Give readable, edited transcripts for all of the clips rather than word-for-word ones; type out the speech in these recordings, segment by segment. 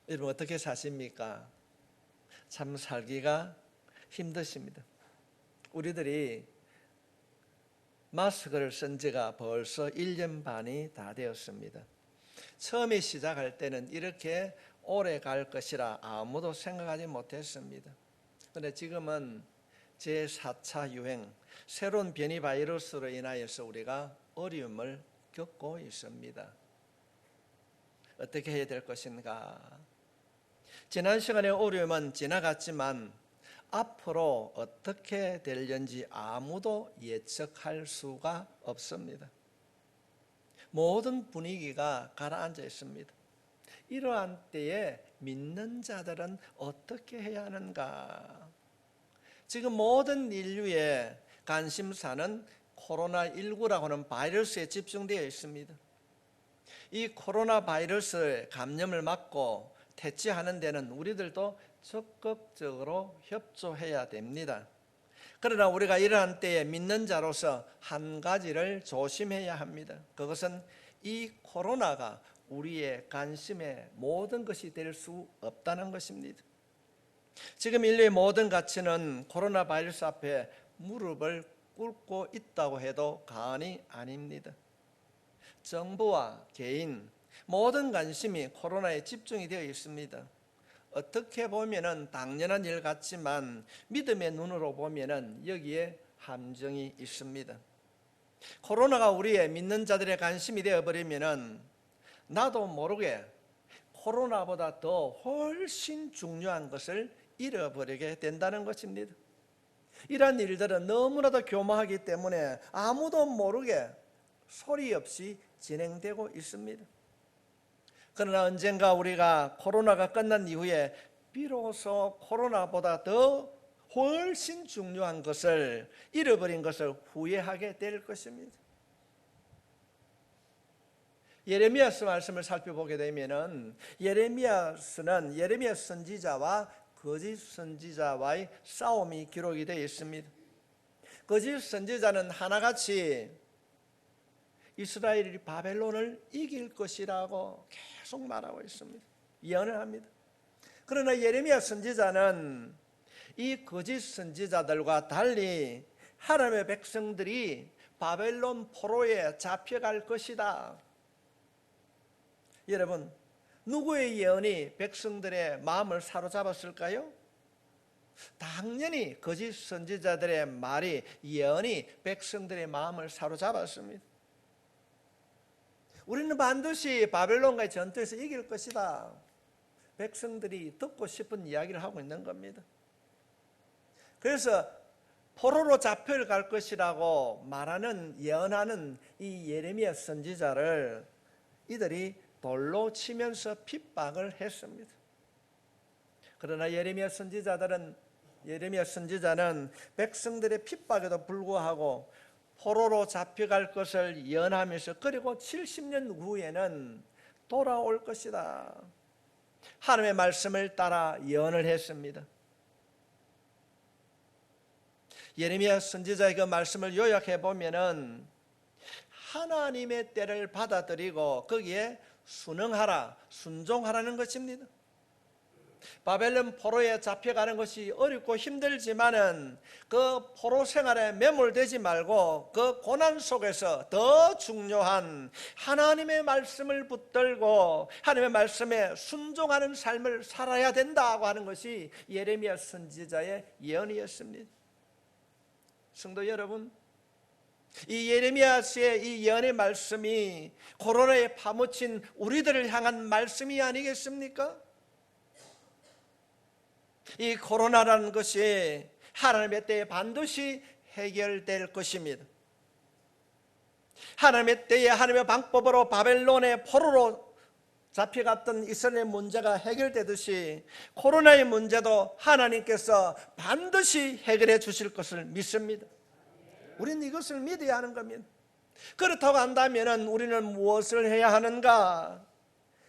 여러분 어떻게 사십니까? 참 살기가 힘드십니다. 우리들이 마스크를 쓴 지가 벌써 1년 반이 다 되었습니다. 처음에 시작할 때는 이렇게 오래 갈 것이라 아무도 생각하지 못했습니다. 그런데 지금은 제4차 유행, 새로운 변이 바이러스로 인하여서 우리가 어려움을 겪고 있습니다. 어떻게 해야 될 것인가? 지난 시간의 어려움은 지나갔지만 앞으로 어떻게 될는지 아무도 예측할 수가 없습니다. 모든 분위기가 가라앉아 있습니다. 이러한 때에 믿는 자들은 어떻게 해야 하는가? 지금 모든 인류의 관심사는 코로나19라고 하는 바이러스에 집중되어 있습니다. 이 코로나 바이러스의 감염을 막고 퇴치하는 데는 우리들도 적극적으로 협조해야 됩니다. 그러나 우리가 이러한 때에 믿는 자로서 한 가지를 조심해야 합니다. 그것은 이 코로나가 우리의 관심의 모든 것이 될 수 없다는 것입니다. 지금 인류의 모든 가치는 코로나 바이러스 앞에 무릎을 꿇고 있다고 해도 과언이 아닙니다. 정부와 개인 모든 관심이 코로나에 집중이 되어 있습니다. 어떻게 보면은 당연한 일 같지만 믿음의 눈으로 보면은 여기에 함정이 있습니다. 코로나가 우리의 믿는 자들의 관심이 되어버리면은 나도 모르게 코로나보다 더 훨씬 중요한 것을 잃어버리게 된다는 것입니다. 이러한 일들은 너무나도 교묘하기 때문에 아무도 모르게 소리 없이 진행되고 있습니다. 그러나 언젠가 우리가 코로나가 끝난 이후에 비로소 코로나보다 더 훨씬 중요한 것을 잃어버린 것을 후회하게 될 것입니다. 예레미야서 말씀을 살펴보게 되면은 예레미야 선지자와 거짓 선지자와의 싸움이 기록이 되어 있습니다. 거짓 선지자는 하나같이 이스라엘이 바벨론을 이길 것이라고 계속 말하고 있습니다. 예언을 합니다. 그러나 예레미야 선지자는 이 거짓 선지자들과 달리 하나님의 백성들이 바벨론 포로에 잡혀갈 것이다. 여러분, 누구의 예언이 백성들의 마음을 사로잡았을까요? 당연히 거짓 선지자들의 말이, 예언이 백성들의 마음을 사로잡았습니다. 우리는 반드시 바벨론과의 전투에서 이길 것이다. 백성들이 듣고 싶은 이야기를 하고 있는 겁니다. 그래서 포로로 잡혀갈 것이라고 말하는, 예언하는 이 예레미야 선지자를 이들이 돌로 치면서 핍박을 했습니다. 그러나 예레미야 선지자는 백성들의 핍박에도 불구하고 포로로 잡혀갈 것을 예언하면서 그리고 70년 후에는 돌아올 것이다. 하나님의 말씀을 따라 예언을 했습니다. 예레미야 선지자의 그 말씀을 요약해 보면은 하나님의 때를 받아들이고 거기에 순응하라, 순종하라는 것입니다. 바벨론 포로에 잡혀가는 것이 어렵고 힘들지만은 그 포로 생활에 매몰되지 말고 그 고난 속에서 더 중요한 하나님의 말씀을 붙들고 하나님의 말씀에 순종하는 삶을 살아야 된다고 하는 것이 예레미야 선지자의 예언이었습니다. 성도 여러분, 이 예레미야서의 이 예언의 말씀이 코로나에 파묻힌 우리들을 향한 말씀이 아니겠습니까? 이 코로나라는 것이 하나님의 때에 반드시 해결될 것입니다. 하나님의 때에 하나님의 방법으로 바벨론의 포로로 잡혀갔던 이스라엘의 문제가 해결되듯이 코로나의 문제도 하나님께서 반드시 해결해 주실 것을 믿습니다. 우리는 이것을 믿어야 하는 겁니다. 그렇다고 한다면 우리는 무엇을 해야 하는가?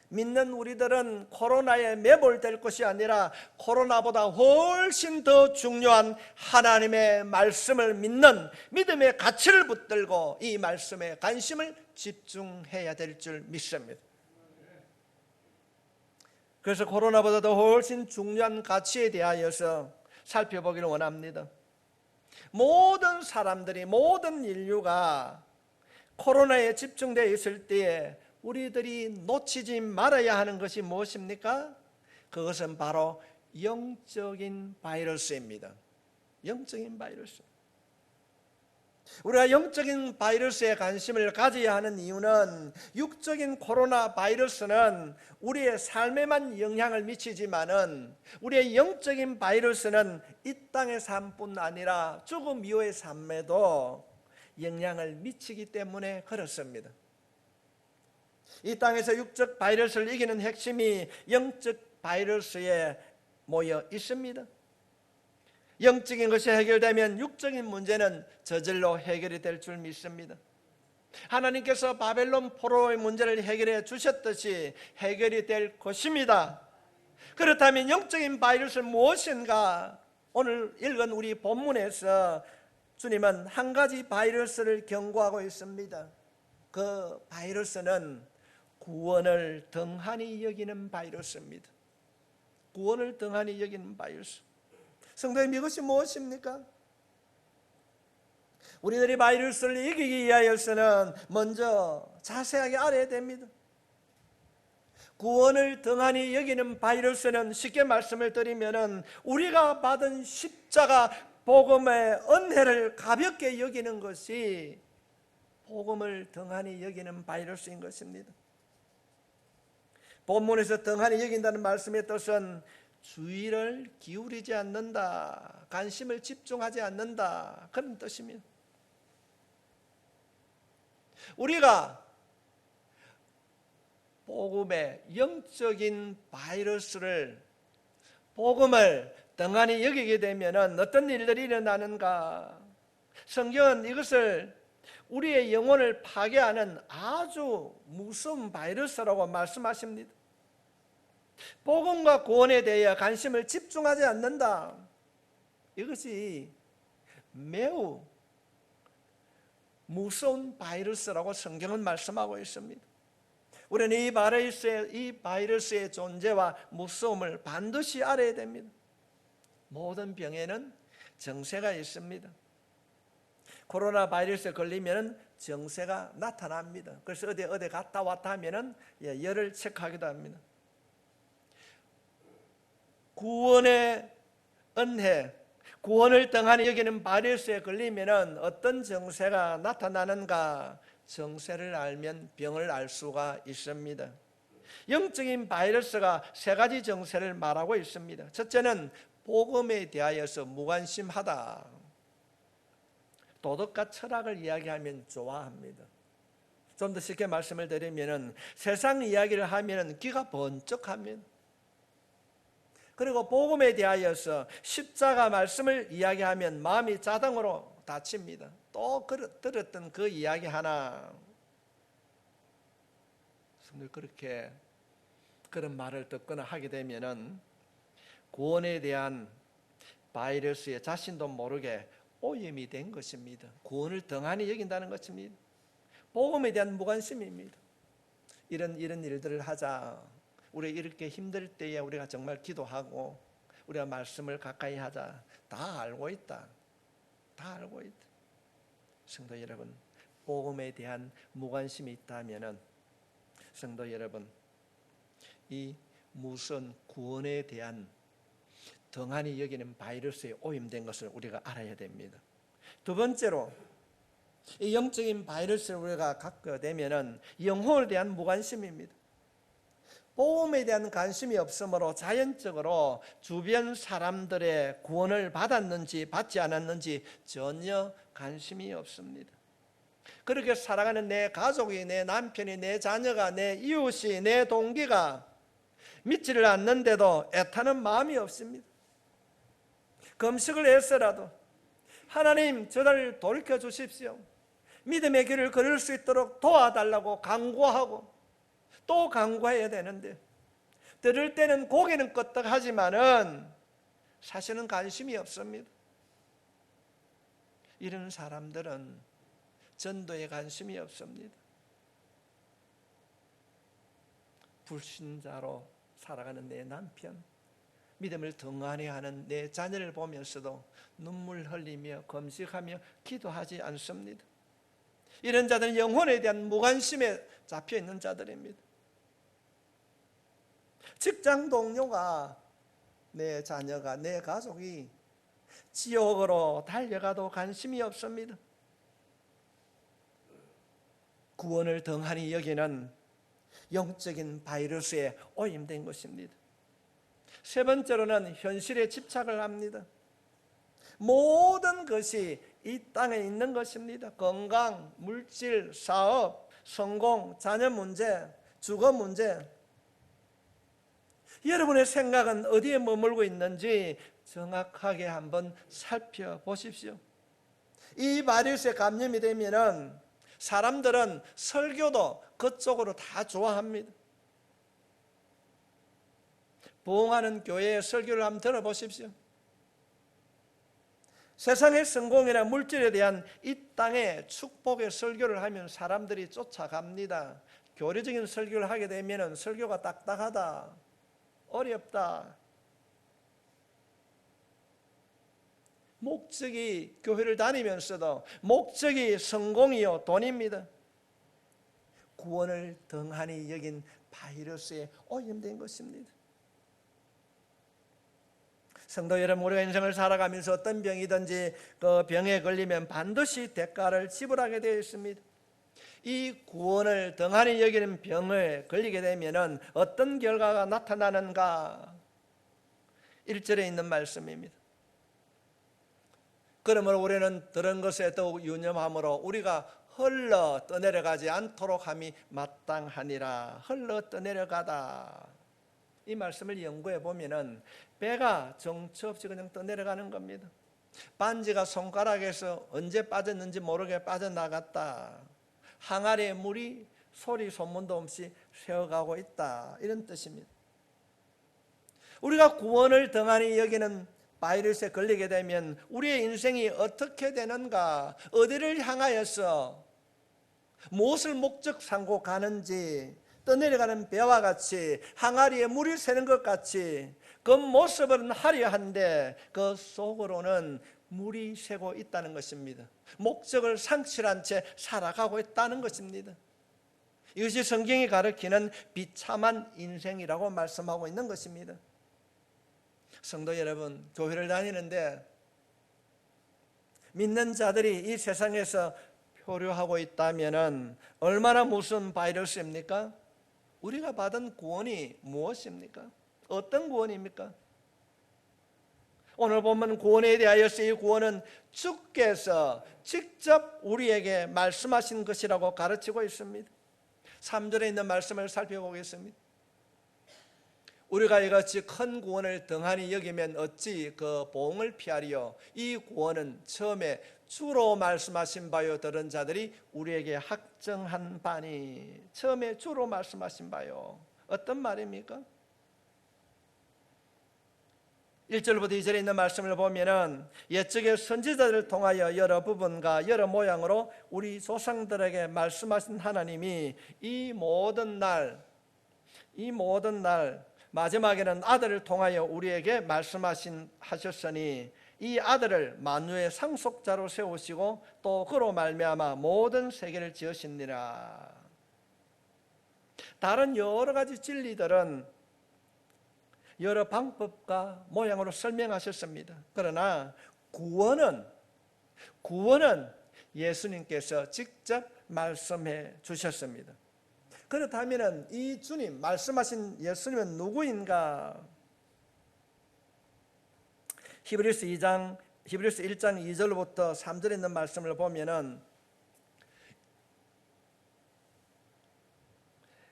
믿는 우리들은 코로나에 매몰될 것이 아니라 코로나보다 훨씬 더 중요한 하나님의 말씀을 믿는 믿음의 가치를 붙들고 이 말씀에 관심을 집중해야 될 줄 믿습니다. 그래서 코로나보다도 훨씬 중요한 가치에 대하여서 살펴보기를 원합니다. 모든 사람들이, 모든 인류가 코로나에 집중되어 있을 때에 우리들이 놓치지 말아야 하는 것이 무엇입니까? 그것은 바로 영적인 바이러스입니다. 영적인 바이러스. 우리가 영적인 바이러스에 관심을 가져야 하는 이유는 육적인 코로나 바이러스는 우리의 삶에만 영향을 미치지만은 우리의 영적인 바이러스는 이 땅의 삶뿐 아니라 죽음 이후의 삶에도 영향을 미치기 때문에 그렇습니다. 이 땅에서 육적 바이러스를 이기는 핵심이 영적 바이러스에 모여 있습니다. 영적인 것이 해결되면 육적인 문제는 저절로 해결이 될 줄 믿습니다. 하나님께서 바벨론 포로의 문제를 해결해 주셨듯이 해결이 될 것입니다. 그렇다면 영적인 바이러스는 무엇인가? 오늘 읽은 우리 본문에서 주님은 한 가지 바이러스를 경고하고 있습니다. 그 바이러스는 구원을 등한히 여기는 바이러스입니다. 구원을 등한히 여기는 바이러스. 성도님, 이것이 무엇입니까? 우리들이 바이러스를 이기기 위하여서는 먼저 자세하게 알아야 됩니다. 구원을 등한히 여기는 바이러스는 쉽게 말씀을 드리면 우리가 받은 십자가 복음의 은혜를 가볍게 여기는 것이 복음을 등한히 여기는 바이러스인 것입니다. 본문에서 등한히 여긴다는 말씀의 뜻은 주의를 기울이지 않는다, 관심을 집중하지 않는다, 그런 뜻입니다. 우리가 복음의 영적인 바이러스를, 복음을 등한히 여기게 되면 어떤 일들이 일어나는가? 성경은 이것을 우리의 영혼을 파괴하는 아주 무서운 바이러스라고 말씀하십니다. 복음과 구원에 대해 관심을 집중하지 않는다. 이것이 매우 무서운 바이러스라고 성경은 말씀하고 있습니다. 우리는 이 바이러스의 존재와 무서움을 반드시 알아야 됩니다. 모든 병에는 정세가 있습니다. 코로나 바이러스에 걸리면 정세가 나타납니다. 그래서 어디 갔다 왔다 하면 열을 체크하기도 합니다. 구원의 은혜, 구원을 등한히 여기는 바이러스에 걸리면 어떤 정세가 나타나는가? 정세를 알면 병을 알 수가 있습니다. 영적인 바이러스가 세 가지 정세를 말하고 있습니다. 첫째는 복음에 대하여서 무관심하다. 도덕과 철학을 이야기하면 좋아합니다. 좀 더 쉽게 말씀을 드리면 세상 이야기를 하면 귀가 번쩍합니다. 그리고 복음에 대하여서 십자가 말씀을 이야기하면 마음이 자동으로 닫힙니다. 또 들었던 그 이야기 하나, 그렇게 그런 말을 듣거나 하게 되면은 구원에 대한 바이러스에 자신도 모르게 오염이 된 것입니다. 구원을 등한히 여긴다는 것입니다. 복음에 대한 무관심입니다. 이런 일들을 하자. 우리 이렇게 힘들 때에 우리가 정말 기도하고 우리가 말씀을 가까이 하자. 다 알고 있다. 다 알고 있다. 성도 여러분, 복음에 대한 무관심이 있다면은 성도 여러분, 이 무슨 구원에 대한 등한히 여기는 바이러스에 오염된 것을 우리가 알아야 됩니다. 두 번째로, 이 영적인 바이러스를 우리가 갖게 되면은 영혼에 대한 무관심입니다. 복음에 대한 관심이 없으므로 자연적으로 주변 사람들의 구원을 받았는지 받지 않았는지 전혀 관심이 없습니다. 그렇게 살아가는 내 가족이, 내 남편이, 내 자녀가, 내 이웃이, 내 동기가 믿지를 않는데도 애타는 마음이 없습니다. 금식을 해서라도 하나님, 저를 돌이켜 주십시오, 믿음의 길을 걸을 수 있도록 도와달라고 간구하고 또 간구해야 되는데, 들을 때는 고개는 끄덕하지만은 사실은 관심이 없습니다. 이런 사람들은 전도에 관심이 없습니다. 불신자로 살아가는 내 남편, 믿음을 등한히 하는 내 자녀를 보면서도 눈물 흘리며 금식하며 기도하지 않습니다. 이런 자들은 영혼에 대한 무관심에 잡혀 있는 자들입니다. 직장 동료가, 내 자녀가, 내 가족이 지옥으로 달려가도 관심이 없습니다. 구원을 등한히 여기는 영적인 바이러스에 오염된 것입니다. 세 번째로는 현실에 집착을 합니다. 모든 것이 이 땅에 있는 것입니다. 건강, 물질, 사업, 성공, 자녀 문제, 주거 문제. 여러분의 생각은 어디에 머물고 있는지 정확하게 한번 살펴보십시오. 이 바이러스에 감염이 되면은 사람들은 설교도 그쪽으로 다 좋아합니다. 부흥하는 교회의 설교를 한번 들어보십시오. 세상의 성공이나 물질에 대한 이 땅의 축복의 설교를 하면 사람들이 쫓아갑니다. 교리적인 설교를 하게 되면 설교가 딱딱하다, 어렵다. 목적이 교회를 다니면서도 목적이 성공이요 돈입니다. 구원을 등한히 여긴 바이러스에 오염된 것입니다. 성도 여러분, 우리가 인생을 살아가면서 어떤 병이든지 그 병에 걸리면 반드시 대가를 지불하게 되어 있습니다. 이 구원을 등한히 여기는 병에 걸리게 되면 어떤 결과가 나타나는가? 1절에 있는 말씀입니다. 그러므로 우리는 들은 것에 더욱 유념함으로 우리가 흘러 떠내려가지 않도록 함이 마땅하니라. 흘러 떠내려가다. 이 말씀을 연구해 보면은 배가 정처 없이 그냥 떠내려가는 겁니다. 반지가 손가락에서 언제 빠졌는지 모르게 빠져나갔다. 항아리에 물이 소리 소문도 없이 새어가고 있다. 이런 뜻입니다. 우리가 구원을 등한히 여기는 바이러스에 걸리게 되면 우리의 인생이 어떻게 되는가, 어디를 향하여서 무엇을 목적 삼고 가는지, 떠내려가는 배와 같이 항아리에 물이 새는 것 같이 그 모습은 화려한데 그 속으로는 물이 새고 있다는 것입니다. 목적을 상실한 채 살아가고 있다는 것입니다. 이것이 성경이 가르치는 비참한 인생이라고 말씀하고 있는 것입니다. 성도 여러분, 교회를 다니는데 믿는 자들이 이 세상에서 표류하고 있다면 얼마나 무슨 바이러스입니까? 우리가 받은 구원이 무엇입니까? 어떤 구원입니까? 오늘 보면 구원에 대하여서 이 구원은 주께서 직접 우리에게 말씀하신 것이라고 가르치고 있습니다. 3절에 있는 말씀을 살펴보겠습니다. 우리가 이같이 큰 구원을 등한히 여기면 어찌 그 보응을 피하리요. 이 구원은 처음에 주로 말씀하신 바요 들은 자들이 우리에게 확정한 바니. 처음에 주로 말씀하신 바요. 어떤 말입니까? 1절부터 2절에 있는 말씀을 보면은 옛적의 선지자들을 통하여 여러 부분과 여러 모양으로 우리 조상들에게 말씀하신 하나님이 이 모든 날 마지막에는 아들을 통하여 우리에게 말씀하셨으니 이 아들을 만유의 상속자로 세우시고 또 그로 말미암아 모든 세계를 지으시니라. 다른 여러 가지 진리들은 여러 방법과 모양으로 설명하셨습니다. 그러나 구원은 예수님께서 직접 말씀해 주셨습니다. 그렇다면 이 주님, 말씀하신 예수님은 누구인가? 히브리서 1장 2절부터 3절에 있는 말씀을 보면은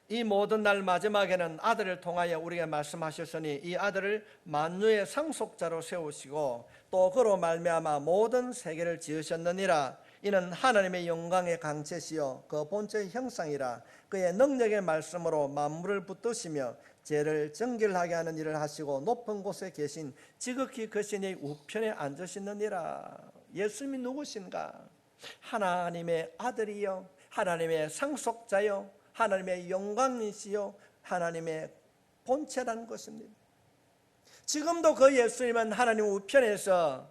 이 모든 날 마지막에는 아들을 통하여 우리에게 말씀하셨으니 이 아들을 만유의 상속자로 세우시고 또 그로 말미암아 모든 세계를 지으셨느니라. 이는 하나님의 영광의 강체시요 그 본체의 형상이라. 그의 능력의 말씀으로 만물을 붙드시며 죄를 정결하게 하는 일을 하시고 높은 곳에 계신 지극히 거신의 우편에 앉으시느니라. 예수님이 누구신가? 하나님의 아들이요, 하나님의 상속자요, 하나님의 영광이시요, 하나님의 본체라는 것입니다. 지금도 그 예수님은 하나님 우편에서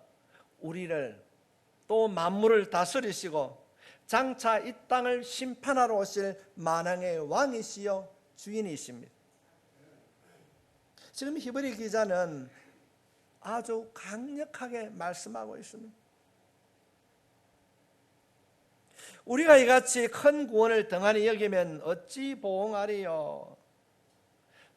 우리를 또 만물을 다스리시고 장차 이 땅을 심판하러 오실 만왕의 왕이시요 주인이십니다. 지금 히브리 기자는 아주 강력하게 말씀하고 있습니다. 우리가 이같이 큰 구원을 등한히 여기면 어찌 보응하리요.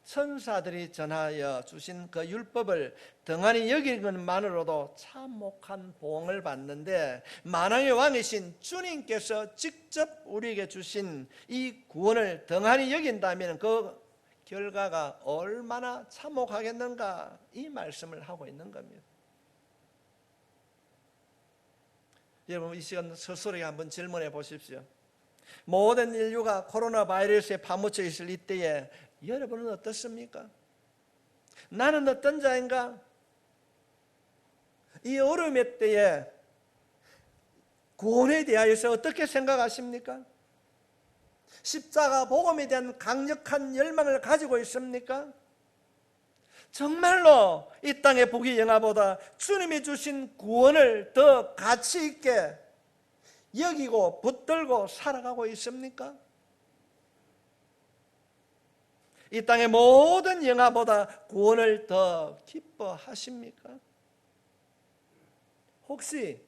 천사들이 전하여 주신 그 율법을 등한히 여기는 것만으로도 참혹한 보응을 받는데, 만왕의 왕이신 주님께서 직접 우리에게 주신 이 구원을 등한히 여긴다면 그 결과가 얼마나 참혹하겠는가, 이 말씀을 하고 있는 겁니다. 여러분, 이 시간 스스로에게 한번 질문해 보십시오. 모든 인류가 코로나 바이러스에 파묻혀 있을 이때에 여러분은 어떻습니까? 나는 어떤 자인가? 이 어려움의 때에 구원에 대하여서 어떻게 생각하십니까? 십자가 복음에 대한 강력한 열망을 가지고 있습니까? 정말로 이 땅의 복이 영화보다 주님이 주신 구원을 더 가치 있게 여기고 붙들고 살아가고 있습니까? 이 땅의 모든 영화보다 구원을 더 기뻐하십니까? 혹시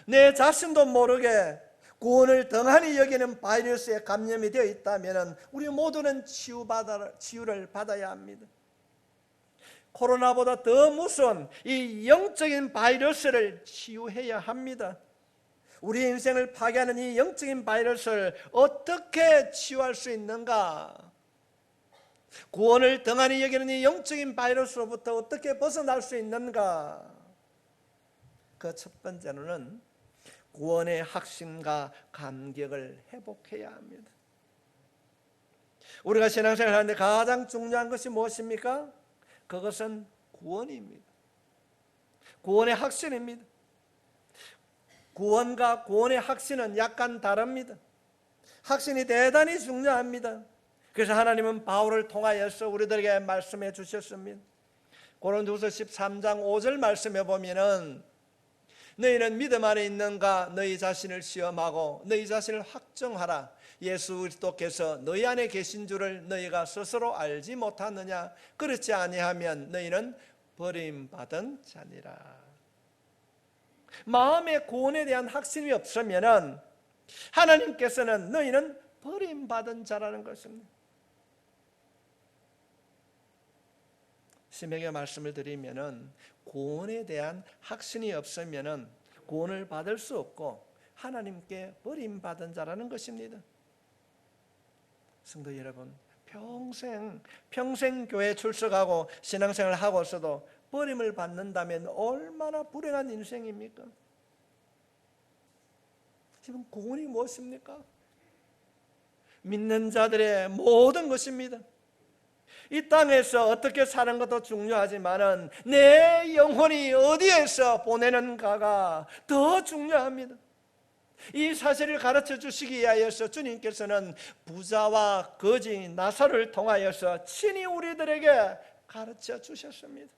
내 자신도 모르게 구원을 등한히 여기는 바이러스에 감염이 되어 있다면 우리 모두는 치유를 받아야 합니다. 코로나보다 더 무서운 이 영적인 바이러스를 치유해야 합니다. 우리 인생을 파괴하는 이 영적인 바이러스를 어떻게 치유할 수 있는가? 구원을 등한히 여기는 이 영적인 바이러스로부터 어떻게 벗어날 수 있는가? 그 첫 번째로는 구원의 확신과 감격을 회복해야 합니다. 우리가 신앙생활을 하는데 가장 중요한 것이 무엇입니까? 그것은 구원입니다. 구원의 확신입니다. 구원과 구원의 확신은 약간 다릅니다. 확신이 대단히 중요합니다. 그래서 하나님은 바울을 통하여서 우리들에게 말씀해 주셨습니다. 고린도후서 13장 5절 말씀해 보면은 너희는 믿음 안에 있는가 너희 자신을 시험하고 너희 자신을 확정하라. 예수 그리스도께서 너희 안에 계신 줄을 너희가 스스로 알지 못하느냐? 그렇지 아니하면 너희는 버림받은 자니라. 마음의 구원에 대한 확신이 없으면 하나님께서는 너희는 버림받은 자라는 것입니다. 심하게 말씀을 드리면은 구원에 대한 확신이 없으면은 구원을 받을 수 없고 하나님께 버림받은 자라는 것입니다. 성도 여러분, 평생 교회 출석하고 신앙생활을 하고서도 버림을 받는다면 얼마나 불행한 인생입니까? 지금 구원이 무엇입니까? 믿는 자들의 모든 것입니다. 이 땅에서 어떻게 사는 것도 중요하지만 내 영혼이 어디에서 보내는가가 더 중요합니다. 이 사실을 가르쳐 주시기 위하여서 주님께서는 부자와 거지 나사로를 통하여서 친히 우리들에게 가르쳐 주셨습니다.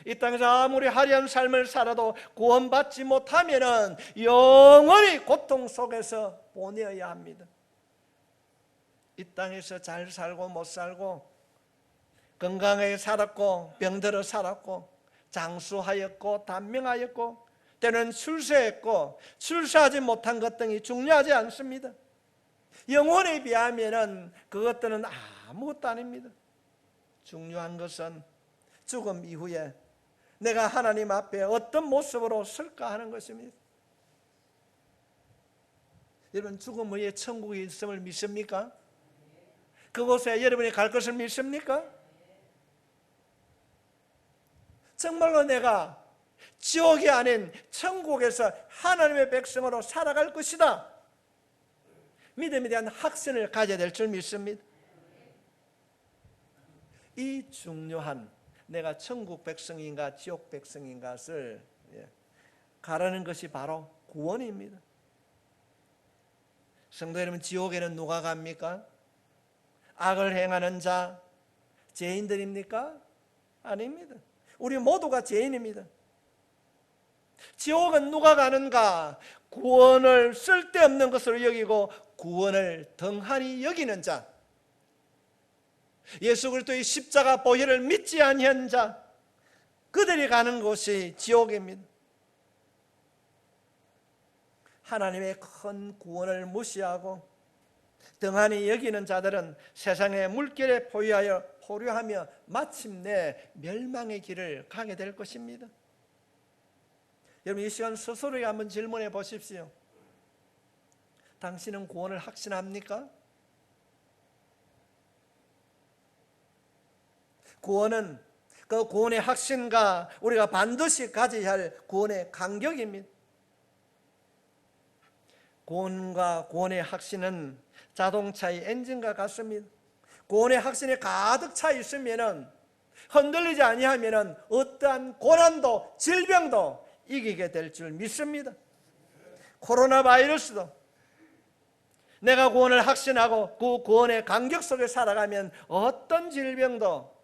이 땅에서 아무리 화려한 삶을 살아도 구원받지 못하면 영원히 고통 속에서 보내어야 합니다. 이 땅에서 잘 살고 못 살고 건강하게 살았고 병들어 살았고 장수하였고 단명하였고 때는 출세했고 출세하지 못한 것 등이 중요하지 않습니다. 영혼에 비하면 그것들은 아무것도 아닙니다. 중요한 것은 죽음 이후에 내가 하나님 앞에 어떤 모습으로 설까 하는 것입니다. 여러분, 죽음 후에 천국에 있음을 믿습니까? 그곳에 여러분이 갈 것을 믿습니까? 정말로 내가 지옥이 아닌 천국에서 하나님의 백성으로 살아갈 것이다. 믿음에 대한 확신을 가져야 될 줄 믿습니다. 이 중요한 내가 천국 백성인가 지옥 백성인가를 가르는 것이 바로 구원입니다. 성도 여러분, 지옥에는 누가 갑니까? 악을 행하는 자, 죄인들입니까? 아닙니다. 우리 모두가 죄인입니다. 지옥은 누가 가는가? 구원을 쓸데없는 것으로 여기고 구원을 등한히 여기는 자, 예수 그리스도의 십자가 보혈을 믿지 아니한 자, 그들이 가는 곳이 지옥입니다. 하나님의 큰 구원을 무시하고 등한히 여기는 자들은 세상의 물결에 포효하며 마침내 멸망의 길을 가게 될 것입니다. 여러분, 이 시간 스스로에게 한번 질문해 보십시오. 당신은 구원을 확신합니까? 구원은 그 구원의 확신과 우리가 반드시 가져야 할 구원의 간격입니다. 구원과 구원의 확신은 자동차의 엔진과 같습니다. 구원의 확신이 가득 차 있으면, 흔들리지 아니하면 어떠한 고난도 질병도 이기게 될 줄 믿습니다. 코로나 바이러스도 내가 구원을 확신하고 그 구원의 간격 속에 살아가면 어떤 질병도,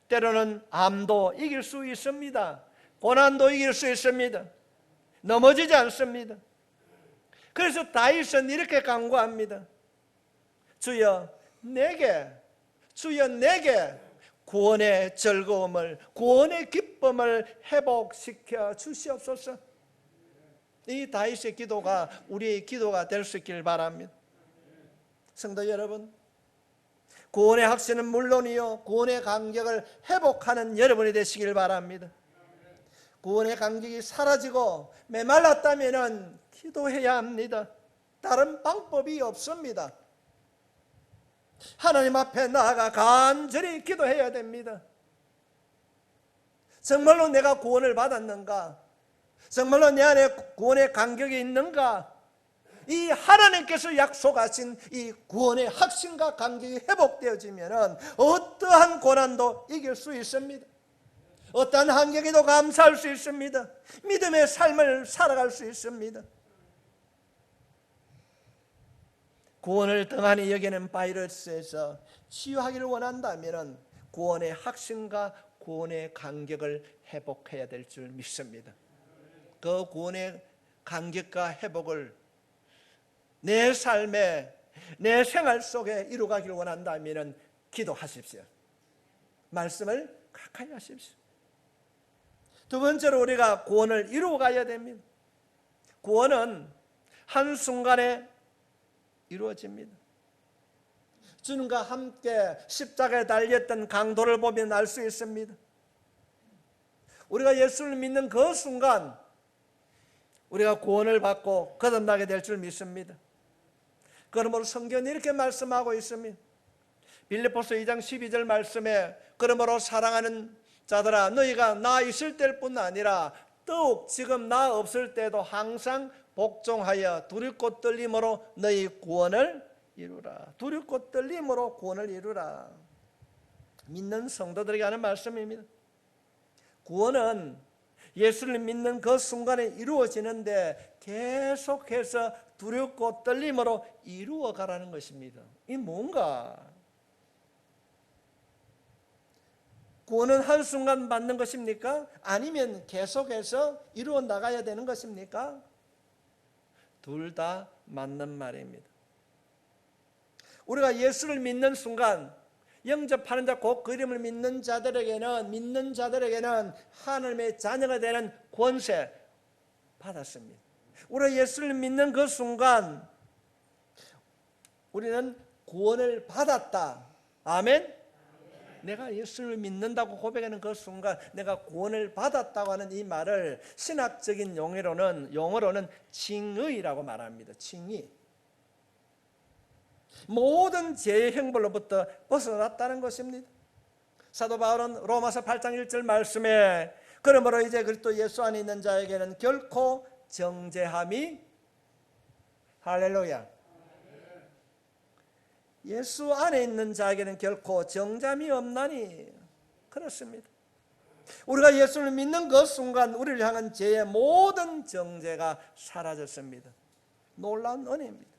때로는 암도 이길 수 있습니다. 고난도 이길 수 있습니다. 넘어지지 않습니다. 그래서 다윗은 이렇게 간구합니다. 주여 내게 구원의 즐거움을, 구원의 기쁨을 회복시켜 주시옵소서. 이 다윗의 기도가 우리의 기도가 될 수 있길 바랍니다. 성도 여러분, 구원의 확신은 물론이요, 구원의 간격을 회복하는 여러분이 되시길 바랍니다. 구원의 간격이 사라지고 메말랐다면 기도해야 합니다. 다른 방법이 없습니다. 하나님 앞에 나아가 간절히 기도해야 됩니다. 정말로 내가 구원을 받았는가? 정말로 내 안에 구원의 간격이 있는가? 이 하나님께서 약속하신 이 구원의 확신과 간격이 회복되어지면 어떠한 고난도 이길 수 있습니다. 어떠한 환경에도 감사할 수 있습니다. 믿음의 삶을 살아갈 수 있습니다. 구원을 등한히 여기는 바이러스에서 치유하기를 원한다면 구원의 확신과 구원의 간격을 회복해야 될 줄 믿습니다. 그 구원의 간격과 회복을 내 삶에, 내 생활 속에 이루가기를 원한다면 기도하십시오. 말씀을 가까이 하십시오. 두 번째로 우리가 구원을 이루어가야 됩니다. 구원은 한순간에 이루어집니다. 주님과 함께 십자가에 달렸던 강도를 보면 알 수 있습니다. 우리가 예수를 믿는 그 순간 우리가 구원을 받고 거듭나게 될 줄 믿습니다. 그러므로 성경은 이렇게 말씀하고 있습니다. 빌립보서 2장 12절 말씀에 그러므로 사랑하는 자들아 너희가 나 있을 때뿐 아니라 더욱 지금 나 없을 때도 항상 복종하여 두렵고 떨림으로 너희 구원을 이루라. 두렵고 떨림으로 구원을 이루라. 믿는 성도들에게 하는 말씀입니다. 구원은 예수를 믿는 그 순간에 이루어지는데 계속해서 두렵고 떨림으로 이루어가라는 것입니다. 이 뭔가? 구원은 한순간 받는 것입니까? 아니면 계속해서 이루어 나가야 되는 것입니까? 둘 다 맞는 말입니다. 우리가 예수를 믿는 순간 영접하는 자, 곧 그 이름을 믿는 자들에게는 하나님의 자녀가 되는 권세 받았습니다. 우리가 예수를 믿는 그 순간 우리는 구원을 받았다. 아멘? 내가 예수를 믿는다고 고백하는 그 순간 내가 구원을 받았다고 하는 이 말을 신학적인 용어로는 칭의라고 말합니다. 칭의. 모든 죄의 형벌로부터 벗어났다는 것입니다. 사도 바울은 로마서 8장 1절 말씀에 그러므로 이제 그리스도 예수 안에 있는 자에게는 결코 정죄함이, 할렐루야, 예수 안에 있는 자에게는 결코 정죄함이 없나니. 그렇습니다. 우리가 예수를 믿는 그 순간 우리를 향한 죄의 모든 정죄가 사라졌습니다. 놀라운 은혜입니다.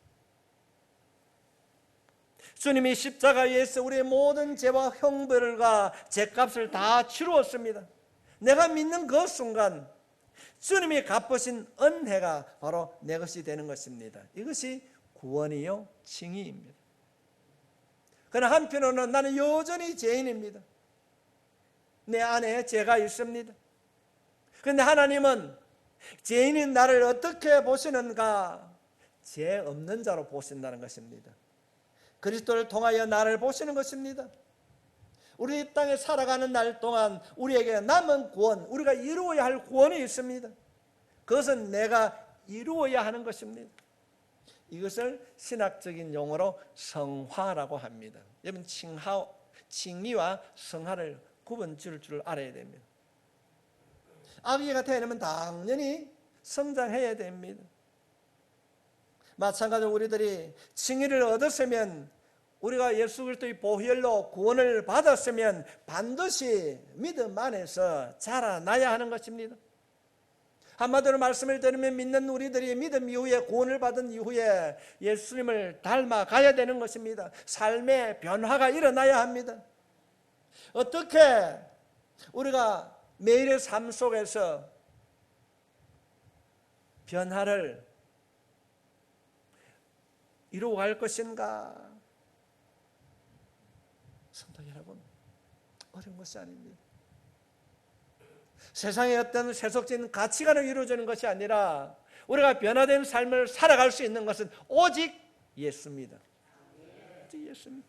주님이 십자가에서 우리의 모든 죄와 형벌과 죄값을 다 치루었습니다. 내가 믿는 그 순간 주님이 갚으신 은혜가 바로 내 것이 되는 것입니다. 이것이 구원이요 칭의입니다. 그러나 한편으로는 나는 여전히 죄인입니다. 내 안에 죄가 있습니다. 그런데 하나님은 죄인인 나를 어떻게 보시는가? 죄 없는 자로 보신다는 것입니다. 그리스도를 통하여 나를 보시는 것입니다. 우리 이 땅에 살아가는 날 동안 우리에게 남은 구원, 우리가 이루어야 할 구원이 있습니다. 그것은 내가 이루어야 하는 것입니다. 이것을 신학적인 용어로 성화라고 합니다. 여러분 칭의와 성화를 구분 지을 줄 알아야 됩니다. 아기가 되려면 당연히 성장해야 됩니다. 마찬가지로 우리들이 칭의를 얻었으면, 우리가 예수 그리스도의 보혈로 구원을 받았으면 반드시 믿음 안에서 자라나야 하는 것입니다. 한마디로 말씀을 드리면 믿는 우리들이 믿음 이후에 구원을 받은 이후에 예수님을 닮아가야 되는 것입니다. 삶의 변화가 일어나야 합니다. 어떻게 우리가 매일의 삶 속에서 변화를 이루어갈 것인가? 성도 여러분, 어려운 것이 아닙니다. 세상의 어떤 세속적인 가치관을 이루어지는 것이 아니라 우리가 변화된 삶을 살아갈 수 있는 것은 오직 예수입니다. 오직 예수입니다.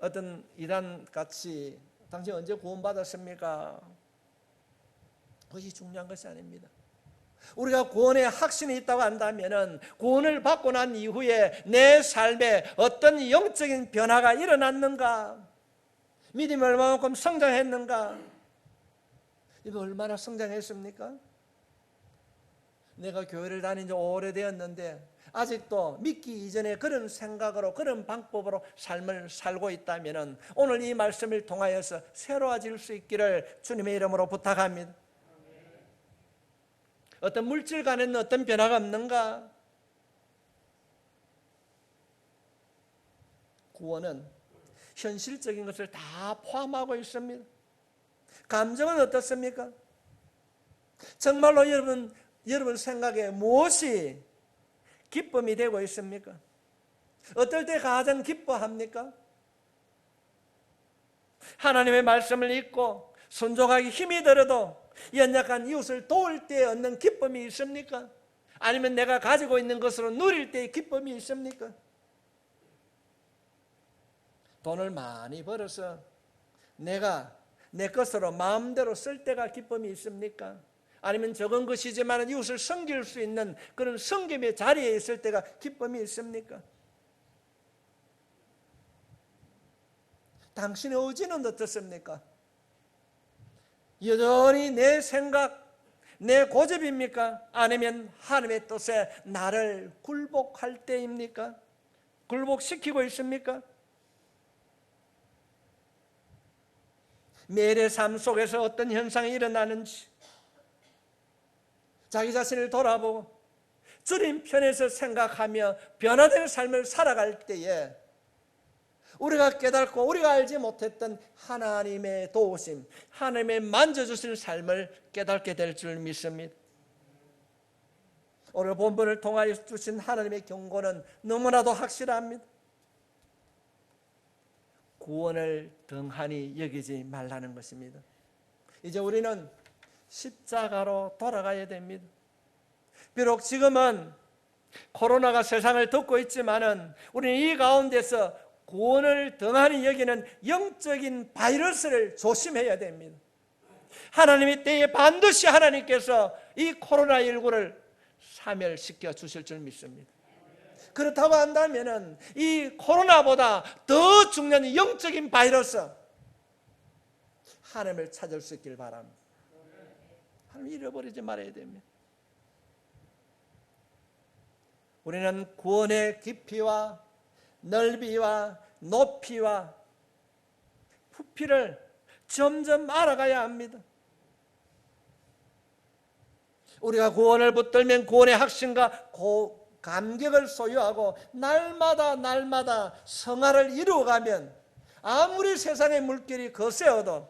어떤 이단같이 당신 언제 구원받았습니까? 그것이 중요한 것이 아닙니다. 우리가 구원의 확신이 있다고 한다면 구원을 받고 난 이후에 내 삶에 어떤 영적인 변화가 일어났는가? 믿음이 얼마만큼 성장했는가? 이거 얼마나 성장했습니까? 내가 교회를 다닌 지 오래되었는데 아직도 믿기 이전에 그런 생각으로, 그런 방법으로 삶을 살고 있다면 오늘 이 말씀을 통하여서 새로워질 수 있기를 주님의 이름으로 부탁합니다. 어떤 물질 간에는 어떤 변화가 없는가? 구원은 현실적인 것을 다 포함하고 있습니다. 감정은 어떻습니까? 정말로 여러분 생각에 무엇이 기쁨이 되고 있습니까? 어떨 때 가장 기뻐합니까? 하나님의 말씀을 읽고 순종하기 힘이 들어도 연약한 이웃을 도울 때 얻는 기쁨이 있습니까? 아니면 내가 가지고 있는 것으로 누릴 때의 기쁨이 있습니까? 돈을 많이 벌어서 내가 내 것으로 마음대로 쓸 때가 기쁨이 있습니까? 아니면 적은 것이지만 이웃을 섬길 수 있는 그런 섬김의 자리에 있을 때가 기쁨이 있습니까? 당신의 의지는 어떻습니까? 여전히 내 생각, 내 고집입니까? 아니면 하나님의 뜻에 나를 굴복할 때입니까? 굴복시키고 있습니까? 매일의 삶 속에서 어떤 현상이 일어나는지 자기 자신을 돌아보고 주님 편에서 생각하며 변화된 삶을 살아갈 때에 우리가 깨닫고 우리가 알지 못했던 하나님의 도우심, 하나님의 만져주실 삶을 깨닫게 될 줄 믿습니다. 오늘 본문을 통하여 주신 하나님의 경고는 너무나도 확실합니다. 구원을 등한히 여기지 말라는 것입니다. 이제 우리는 십자가로 돌아가야 됩니다. 비록 지금은 코로나가 세상을 덮고 있지만은 우리는 이 가운데서 구원을 등한히 여기는 영적인 바이러스를 조심해야 됩니다. 하나님의 때에 반드시 하나님께서 이 코로나19를 사멸시켜 주실 줄 믿습니다. 그렇다고 한다면 이 코로나보다 더 중요한 영적인 바이러스, 하나님을 찾을 수 있길 바랍니다. 하나님 잃어버리지 말아야 됩니다. 우리는 구원의 깊이와 넓이와 높이와 부피를 점점 알아가야 합니다. 우리가 구원을 붙들면 구원의 확신과 감격을 소유하고 날마다 성화를 이루어가면 아무리 세상의 물결이 거세어도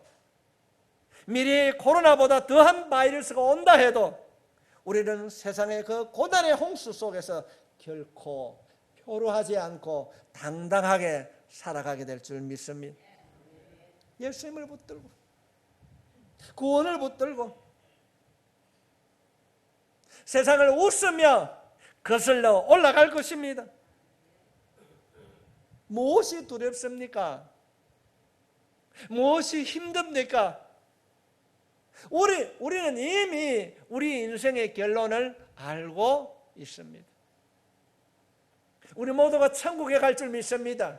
미리 코로나보다 더한 바이러스가 온다 해도 우리는 세상의 그 고난의 홍수 속에서 결코 표류하지 않고 당당하게 살아가게 될 줄 믿습니다. 예수님을 붙들고 구원을 붙들고 세상을 웃으며 거슬러 올라갈 것입니다. 무엇이 두렵습니까? 무엇이 힘듭니까? 우리는 이미 우리 인생의 결론을 알고 있습니다. 우리 모두가 천국에 갈 줄 믿습니다.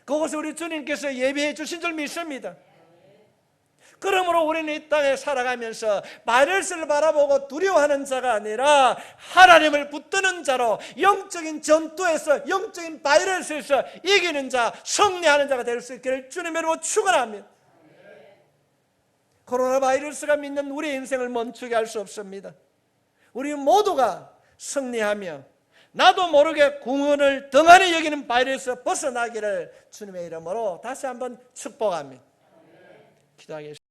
그것을 우리 주님께서 예비해 주신 줄 믿습니다. 그러므로 우리는 이 땅에 살아가면서 바이러스를 바라보고 두려워하는 자가 아니라 하나님을 붙드는 자로 영적인 전투에서 영적인 바이러스에서 이기는 자, 승리하는 자가 될 수 있기를 주님의 이름으로 축원합니다. 코로나 바이러스가 믿는 우리의 인생을 멈추게 할 수 없습니다. 우리 모두가 승리하며 나도 모르게 구원을 등한히 여기는 바이러스에서 벗어나기를 주님의 이름으로 다시 한번 축복합니다. 기도하겠습니다.